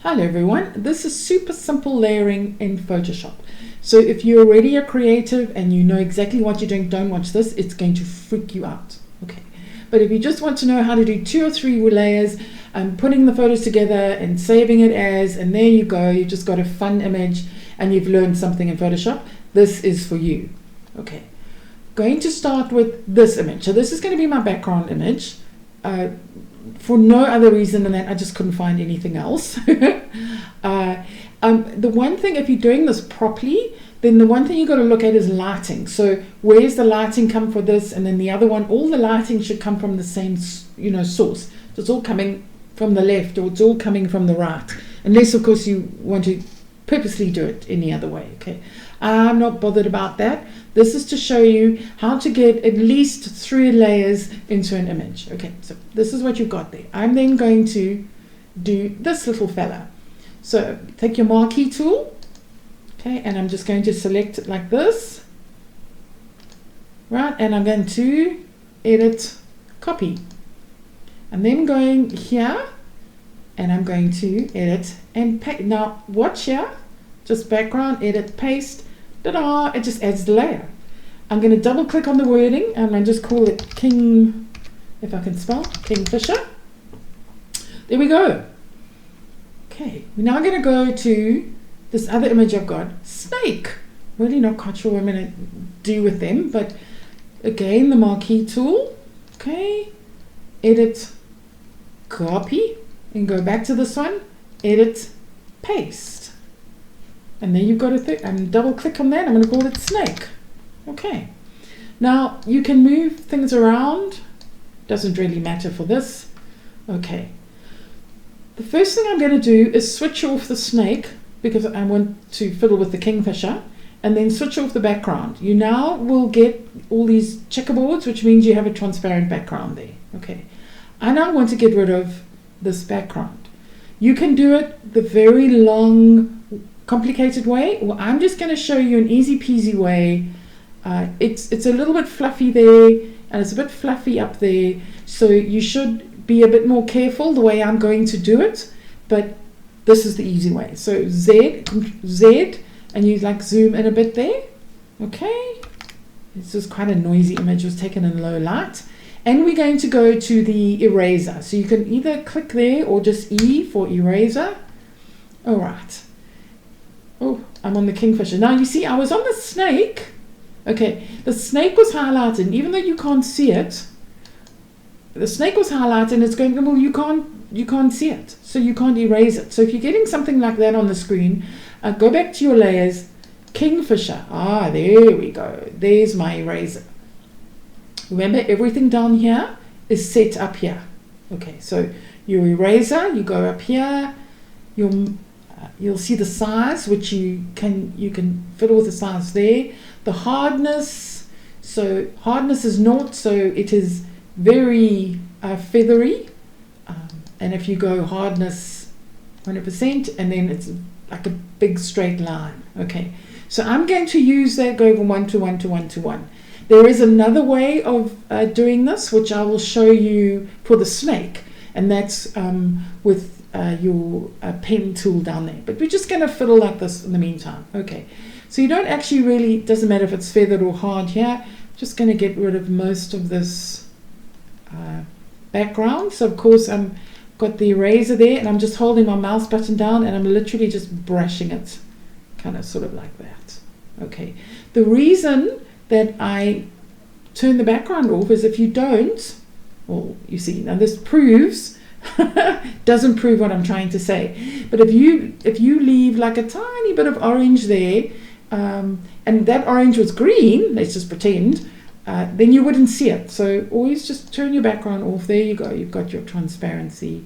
Hello everyone, this is super simple layering in Photoshop. So if you're already a creative and you know exactly what you're doing, don't watch this, it's going to freak you out. Okay, but if you just want to know how to do 2 or 3 layers and putting the photos together and saving it as, and there you go, you just got a fun image and you've learned something in Photoshop, this is for you. Okay, going to start with this image. So this is going to be my background image. For no other reason than that I just couldn't find anything else. The one thing, if you're doing this properly, then the one thing you've got to look at is lighting. So where's the lighting come for this, and then the other one, all the lighting should come from the same source. So it's all coming from the left or it's all coming from the right, unless of course you want to purposely do it any other way. Okay, I'm not bothered about that. This is to show you how to get at least 3 layers into an image. Okay, so this is what you've got there. I'm then going to do this little fella. So take your marquee tool, okay, and I'm just going to select it like this, right, and I'm going to edit, copy. I'm then going here, and I'm going to edit and paste. Now watch here, just background, edit, paste. Ta-da! It just adds the layer. I'm going to double click on the wording and I just call it King, if I can spell, Kingfisher. There we go. Okay, we're now going to go to this other image I've got, snake. Really not quite sure what I'm going to do with them, but again, the marquee tool. Okay, edit, copy, and go back to this one, edit, paste. And then you've got to double click on that. I'm going to call it snake. Okay. Now you can move things around. Doesn't really matter for this. Okay. The first thing I'm going to do is switch off the snake because I want to fiddle with the kingfisher, and then switch off the background. You now will get all these checkerboards, which means you have a transparent background there. Okay. I now want to get rid of this background. You can do it the very long, complicated way, or I'm just going to show you an easy peasy way. It's a little bit fluffy there and it's a bit fluffy up there, so you should be a bit more careful the way I'm going to do it, but this is the easy way. So Z, and you like zoom in a bit there. Okay, this is quite a noisy image, it was taken in low light, and we're going to go to the eraser. So you can either click there or just E for eraser. All right. Oh, I'm on the kingfisher. Now you see I was on the snake. Okay, the snake was highlighted, even though you can't see it. The snake was highlighted and it's going, well, you can't see it, so you can't erase it. So if you're getting something like that on the screen, go back to your layers, kingfisher. Ah, there we go. There's my eraser. Remember, everything down here is set up here. Okay, so your eraser, you go up here, you'll see the size, which you can fiddle with the size there. The hardness, so hardness is 0, so it is very feathery. And if you go hardness 100%, and then it's like a big straight line. Okay, so I'm going to use that, go from 1 to 1 to 1 to 1. There is another way of doing this, which I will show you for the snake, and that's with your pen tool down there. But we're just going to fiddle like this in the meantime. Okay, so you don't actually really, doesn't matter if it's feathered or hard here. Just going to get rid of most of this background. So of course I've got the eraser there, and I'm just holding my mouse button down and I'm literally just brushing it, kind of sort of like that. Okay, the reason that I turn the background off is if you don't, well, you see, now this proves doesn't prove what I'm trying to say, but if you leave like a tiny bit of orange there, and that orange was green, let's just pretend, then you wouldn't see it. So always just turn your background off. There you go, you've got your transparency.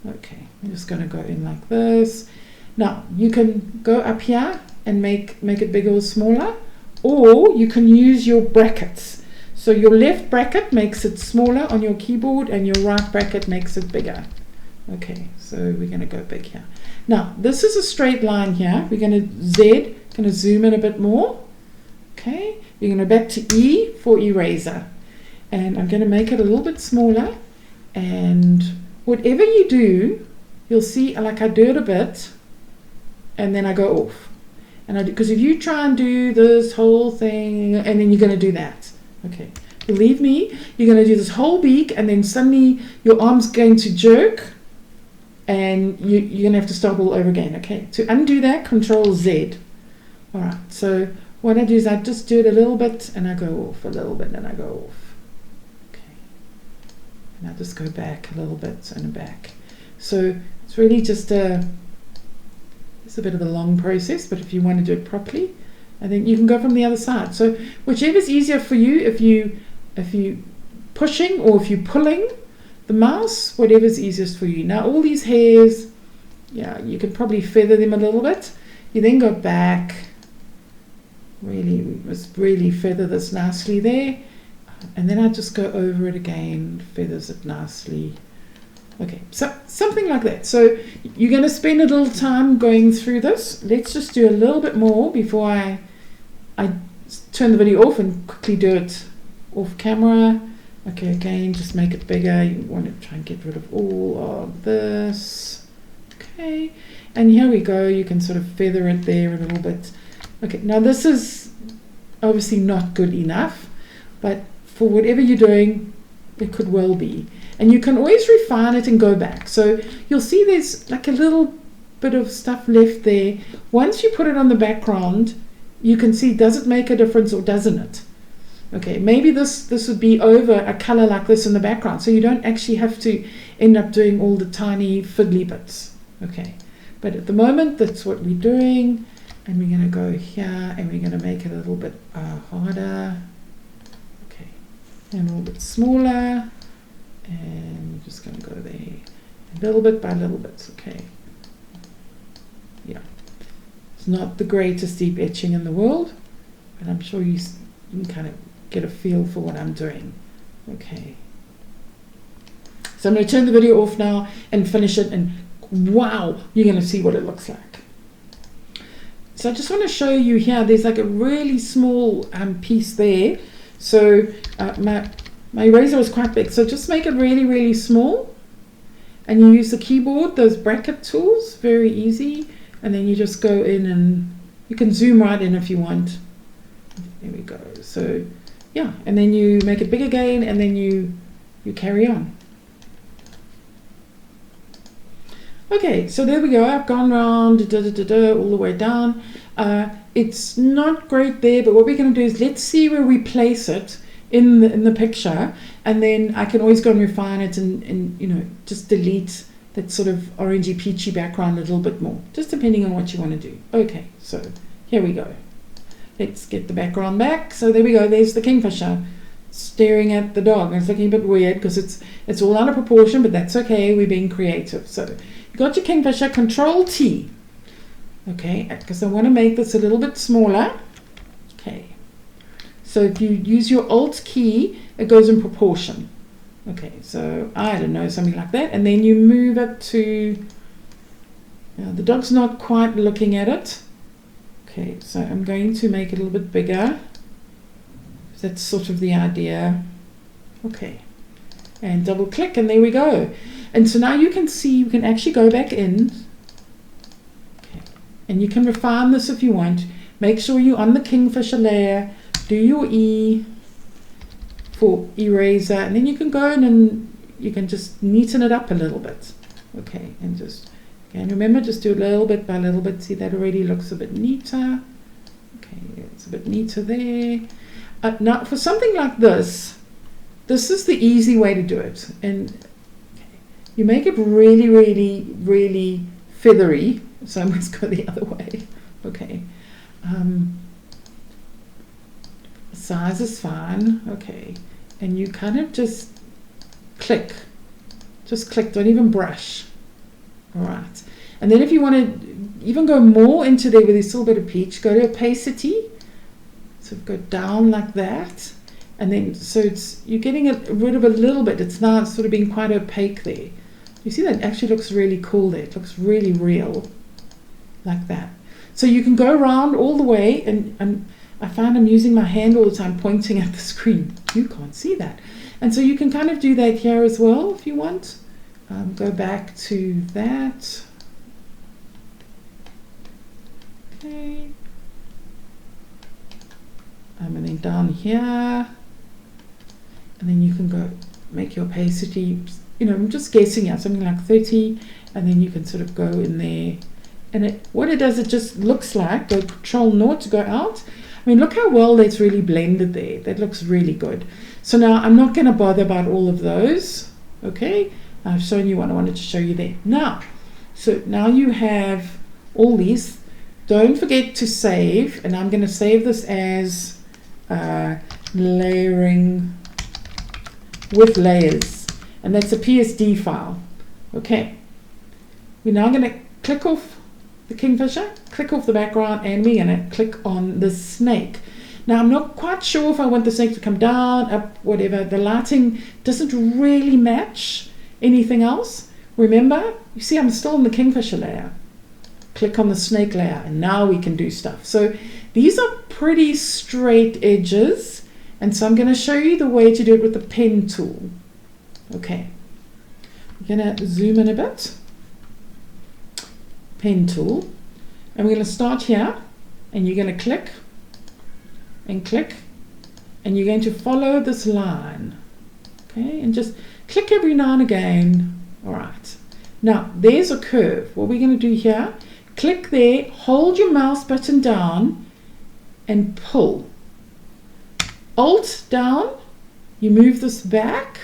Okay, I'm just going to go in like this. Now you can go up here and make it bigger or smaller, or you can use your brackets. So your left bracket makes it smaller on your keyboard and your right bracket makes it bigger. Okay, so we're going to go big here. Now this is a straight line here. We're going to zoom in a bit more. Okay, you're going to go back to E for eraser, and I'm going to make it a little bit smaller, and whatever you do, you'll see like I do it a bit and then I go off. And because if you try and do this whole thing and then you're going to do that, okay, believe me, you're going to do this whole beak and then suddenly your arm's going to jerk and you're going to have to start all over again. Okay, to undo that, Control Z. All right, so what I do is I just do it a little bit and I go off, a little bit and I go off. Okay, and I just go back a little bit and back. So it's really just it's a bit of a long process, but if you want to do it properly, and then you can go from the other side. So whichever's easier for you, if you pushing or if you're pulling the mouse, whatever's easiest for you. Now all these hairs, yeah, you can probably feather them a little bit. You then go back, really, we must really feather this nicely there, and then I just go over it again, feathers it nicely. Okay, so something like that. So you're going to spend a little time going through this. Let's just do a little bit more before I turn the video off and quickly do it off camera. Okay, again, just make it bigger. You want to try and get rid of all of this. Okay, and here we go. You can sort of feather it there a little bit. Okay, now this is obviously not good enough, but for whatever you're doing, it could well be. And you can always refine it and go back. So you'll see there's like a little bit of stuff left there. Once you put it on the background, you can see, does it make a difference or doesn't it? Okay, maybe this would be over a color like this in the background, so you don't actually have to end up doing all the tiny fiddly bits. Okay, but at the moment, that's what we're doing. And we're going to go here and we're going to make it a little bit harder. Okay, and a little bit smaller. And we're just going to go there a little bit by little bits. Okay, yeah, it's not the greatest deep etching in the world, but I'm sure you can kind of get a feel for what I'm doing. Okay, so I'm going to turn the video off now and finish it, and wow, you're going to see what it looks like. So I just want to show you here, there's like a really small piece there. So my eraser is quite big, so just make it really, really small. And you use the keyboard, those bracket tools, very easy. And then you just go in and you can zoom right in if you want. There we go. So yeah, and then you make it big again and then you carry on. Okay, so there we go. I've gone around all the way down. It's not great there, but what we're going to do is let's see where we place it in the picture, and then I can always go and refine it and you know, just delete that sort of orangey peachy background a little bit more, just depending on what you want to do. Okay, so here we go. Let's get the background back. So there we go. There's the kingfisher staring at the dog. It's looking a bit weird because it's all out of proportion, but that's okay. We're being creative. So you got your kingfisher. Control T. Okay, because I want to make this a little bit smaller. Okay. So if you use your Alt key, it goes in proportion. Okay, so I don't know, something like that. And then you move it to, the dog's not quite looking at it. Okay, so I'm going to make it a little bit bigger. That's sort of the idea. Okay, and double click and there we go. And so now you can see, you can actually go back in. Okay, and you can refine this if you want. Make sure you're on the kingfisher layer. Do your E for eraser, and then you can go in and you can just neaten it up a little bit. Okay, and just, and remember, just do a little bit by little bit. See, that already looks a bit neater. Okay, it's a bit neater there. Now, for something like this, this is the easy way to do it. And okay, you make it really, really, really feathery. So I must go the other way. Okay. Size is fine. Okay. And you kind of just click. Just click. Don't even brush. All right. And then if you want to even go more into there with this little bit of peach, go to opacity. So go down like that. And then, so it's, you're getting rid of a little bit. It's now sort of being quite opaque there. You see that actually looks really cool there. It looks really real. Like that. So you can go around all the way, and I find I'm using my hand all the time pointing at the screen. You can't see that. And so you can kind of do that here as well if you want. Go back to that. Okay. And then down here, and then you can go make your opacity, you know, I'm just guessing out something like 30, and then you can sort of go in there. And what it does, it just looks like, go Control 0 to go out. I mean, look how well that's really blended there. That looks really good. So now I'm not going to bother about all of those. Okay, I've shown you what I wanted to show you there. Now, so now you have all these. Don't forget to save, and I'm going to save this as layering with layers, and that's a PSD file. Okay, we're now going to click off the kingfisher, click off the background, and we're going to click on the snake. Now I'm not quite sure if I want the snake to come down, up, whatever. The lighting doesn't really match anything else. Remember, you see I'm still in the kingfisher layer. Click on the snake layer, and now we can do stuff. So these are pretty straight edges, and so I'm going to show you the way to do it with the pen tool. Okay, we're going to zoom in a bit. Pen tool, and we're going to start here, and you're going to click and click, and you're going to follow this line. Okay, and just click every now and again. All right, now there's a curve. What we're going to do here, click there, hold your mouse button down and pull. Alt down, you move this back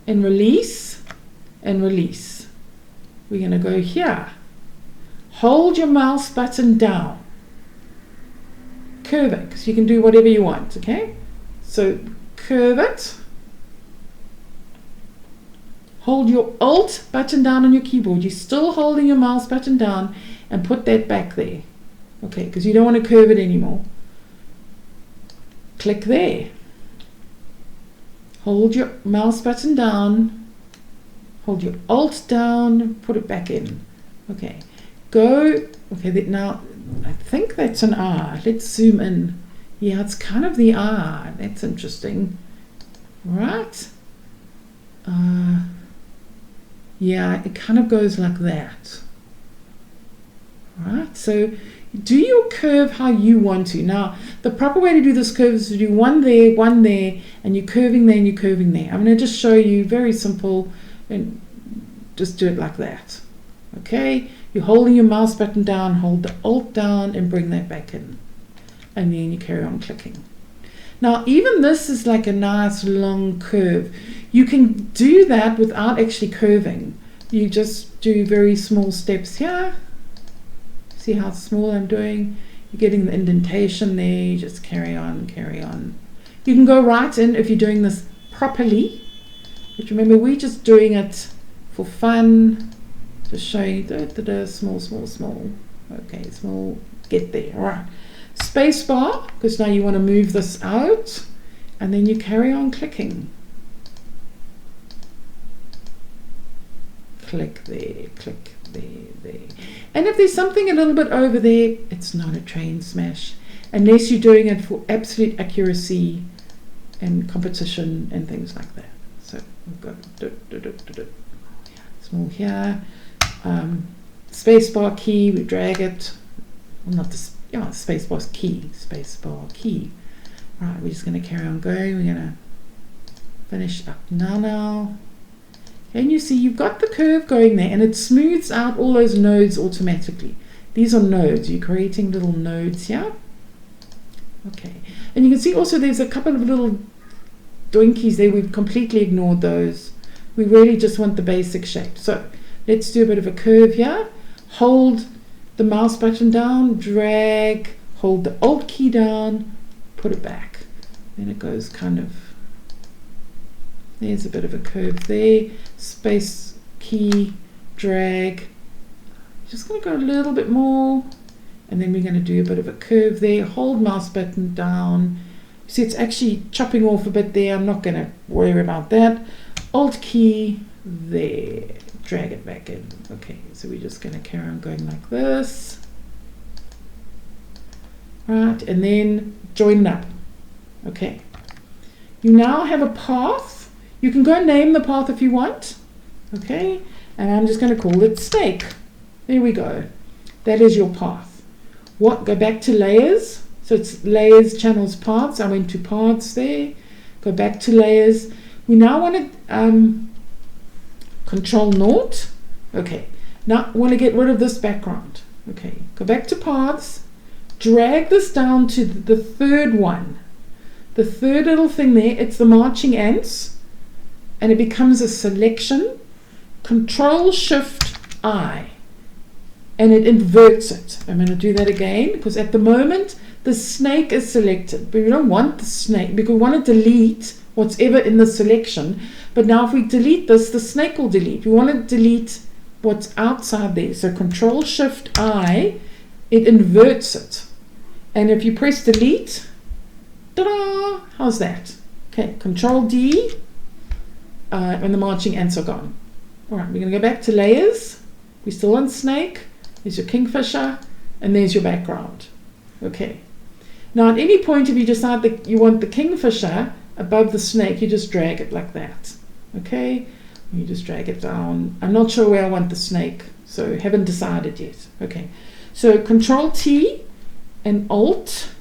and release and release. We're going to go here. Hold your mouse button down. Curve it, because you can do whatever you want, okay? So curve it. Hold your Alt button down on your keyboard. You're still holding your mouse button down, and put that back there. Okay, because you don't want to curve it anymore. Click there. Hold your mouse button down. Hold your Alt down, put it back in. Okay, go. Okay, now I think that's an R. Let's zoom in. Yeah, it's kind of the R. That's interesting. Right. Yeah, it kind of goes like that. Right, so do your curve how you want to. Now, the proper way to do this curve is to do one there, and you're curving there, and you're curving there. I'm going to just show you, very simple, and just do it like that. Okay, you're holding your mouse button down, hold the Alt down, and bring that back in. And then you carry on clicking. Now, even this is like a nice long curve. You can do that without actually curving. You just do very small steps here. See how small I'm doing? You're getting the indentation there. You just carry on, carry on. You can go right in if you're doing this properly. But remember, we're just doing it for fun. Just showing small, small, small. Okay, small, get there. All right. Space bar, because now you want to move this out, and then you carry on clicking. Click there, click there, there. And if there's something a little bit over there, it's not a train smash, unless you're doing it for absolute accuracy and competition and things like that. So we've got small here. Spacebar key, we drag it. Well, not the spacebar key. Spacebar key. Right, we're just going to carry on going. We're going to finish up now. And you see you've got the curve going there, and it smooths out all those nodes automatically. These are nodes. You're creating little nodes here. Okay, and you can see also there's a couple of little doinkies there. We've completely ignored those. We really just want the basic shape. So let's do a bit of a curve here. Hold the mouse button down, drag, hold the Alt key down, put it back. Then it goes kind of, there's a bit of a curve there. Space key, drag. Just going to go a little bit more, and then we're going to do a bit of a curve there. Hold mouse button down. See, it's actually chopping off a bit there. I'm not going to worry about that. Alt key there. Drag it back in. Okay, so we're just going to carry on going like this. Right, and then join it up. Okay. You now have a path. You can go name the path if you want. Okay, and I'm just going to call it snake. There we go. That is your path. Go back to layers. So it's layers, channels, paths. I went to paths there. Go back to layers. We now want to control naught. Okay, now I want to get rid of this background. Okay, go back to paths. Drag this down to the third one. The third little thing there, it's the marching ants. And it becomes a selection. Control Shift I. And it inverts it. I'm going to do that again because at the moment the snake is selected, but we don't want the snake because we want to delete what's ever in the selection. But now if we delete this, the snake will delete. We want to delete what's outside there. So Control Shift I, it inverts it. And if you press delete, ta-da! How's that? Okay, Control D, and the marching ants are gone. All right, we're going to go back to layers. We're still on snake. There's your kingfisher, and there's your background. Okay. Now, at any point, if you decide that you want the kingfisher above the snake, you just drag it like that. Okay. You just drag it down. I'm not sure where I want the snake, so haven't decided yet. Okay. So Control T and Alt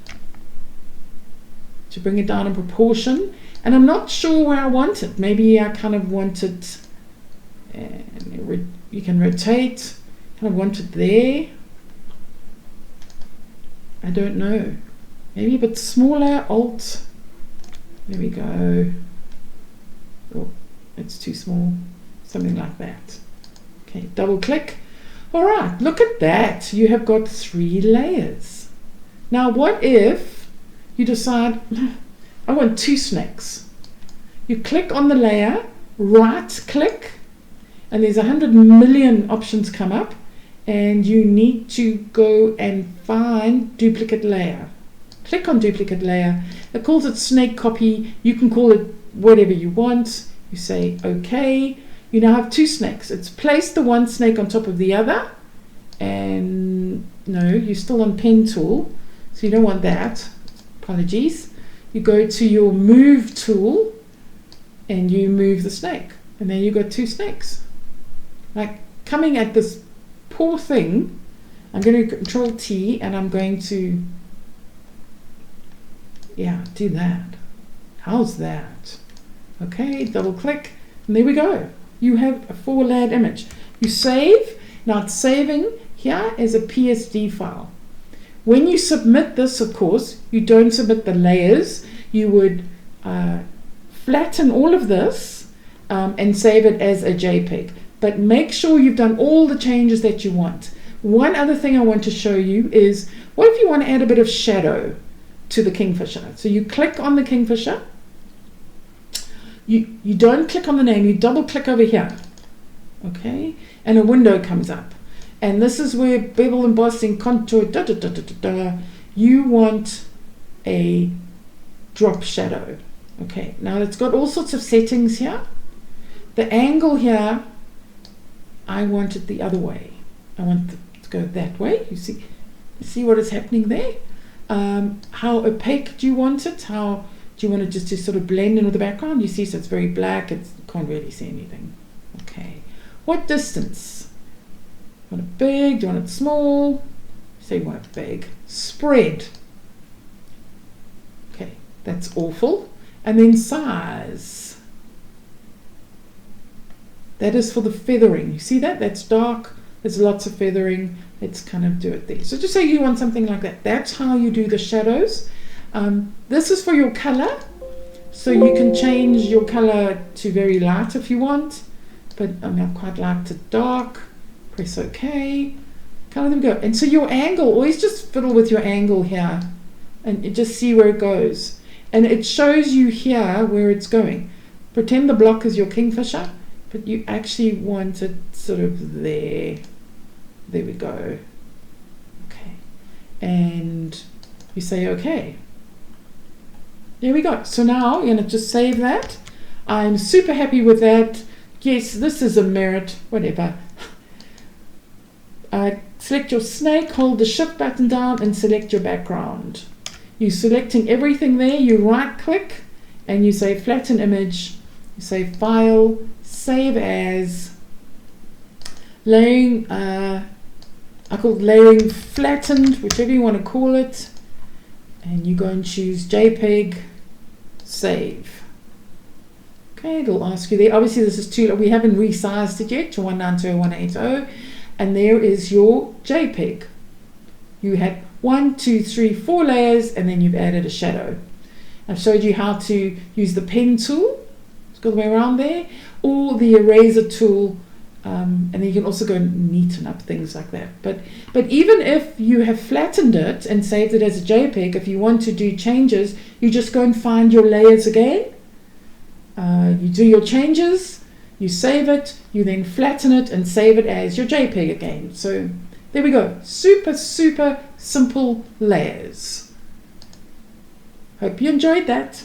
to bring it down in proportion. And I'm not sure where I want it. Maybe I kind of want it, and you can rotate. Kind of want it there. I don't know. Maybe a bit smaller. Alt. There we go. Oh, it's too small. Something like that. Okay, double click. All right, look at that. You have got 3 layers. Now, what if you decide, I want 2 snakes? You click on the layer, right click, and there's 100 million options come up. And you need to go and find duplicate layer. Click on duplicate layer. It calls it snake copy. You can call it whatever you want. You say OK. You now have 2 snakes. It's placed the one snake on top of the other. And no, you're still on pen tool. So you don't want that. Apologies. You go to your move tool and you move the snake. And then you've got 2 snakes. Like coming at this poor thing, I'm going to Control T and I'm going to, do that. How's that? Okay, double click, and there we go. You have a 4-layered image. You save. Now it's saving here as a PSD file. When you submit this, of course, you don't submit the layers. You would flatten all of this and save it as a JPEG. But make sure you've done all the changes that you want. One other thing I want to show you is, what if you want to add a bit of shadow to the kingfisher? So you click on the kingfisher. You don't click on the name, you double click over here. Okay? And a window comes up. And this is where bevel, embossing, contour, you want a drop shadow. Okay, now it's got all sorts of settings here. The angle here, I want it the other way. I want it to go that way. You see what is happening there? How opaque do you want it? How do you want it just to sort of blend in with the background? You see, so it's very black. You can't really see anything. Okay. What distance? You want it big? Do you want it small? Say you want it big. Spread. Okay, that's awful. And then size. That is for the feathering. You see that? That's dark. There's lots of feathering. Let's kind of do it there. So just say you want something like that. That's how you do the shadows. This is for your color. So you can change your color to very light if you want. But I quite like it dark. Press OK. Color them go. And so your angle, always just fiddle with your angle here. And you just see where it goes. And it shows you here where it's going. Pretend the block is your kingfisher. But you actually want it sort of there. There we go. Okay. And you say OK. There we go. So now you're going to just save that. I'm super happy with that. Yes, this is a merit, whatever. Select your snake, hold the shift button down and select your background. You're selecting everything there. You right click and you say flatten image. You say file, save as, layering, I call it layering flattened, whichever you want to call it. And you go and choose JPEG, save. Okay, it'll ask you there. Obviously, this is too, we haven't resized it yet to 192.180, and there is your JPEG. You had 1, 2, 3, 4 layers, and then you've added a shadow. I've showed you how to use the pen tool, it's got the way around there, or the eraser tool, and then you can also go and neaten up things like that. But even if you have flattened it and saved it as a JPEG, if you want to do changes, you just go and find your layers again. You do your changes, you save it, you then flatten it and save it as your JPEG again. So there we go. Super, super simple layers. Hope you enjoyed that.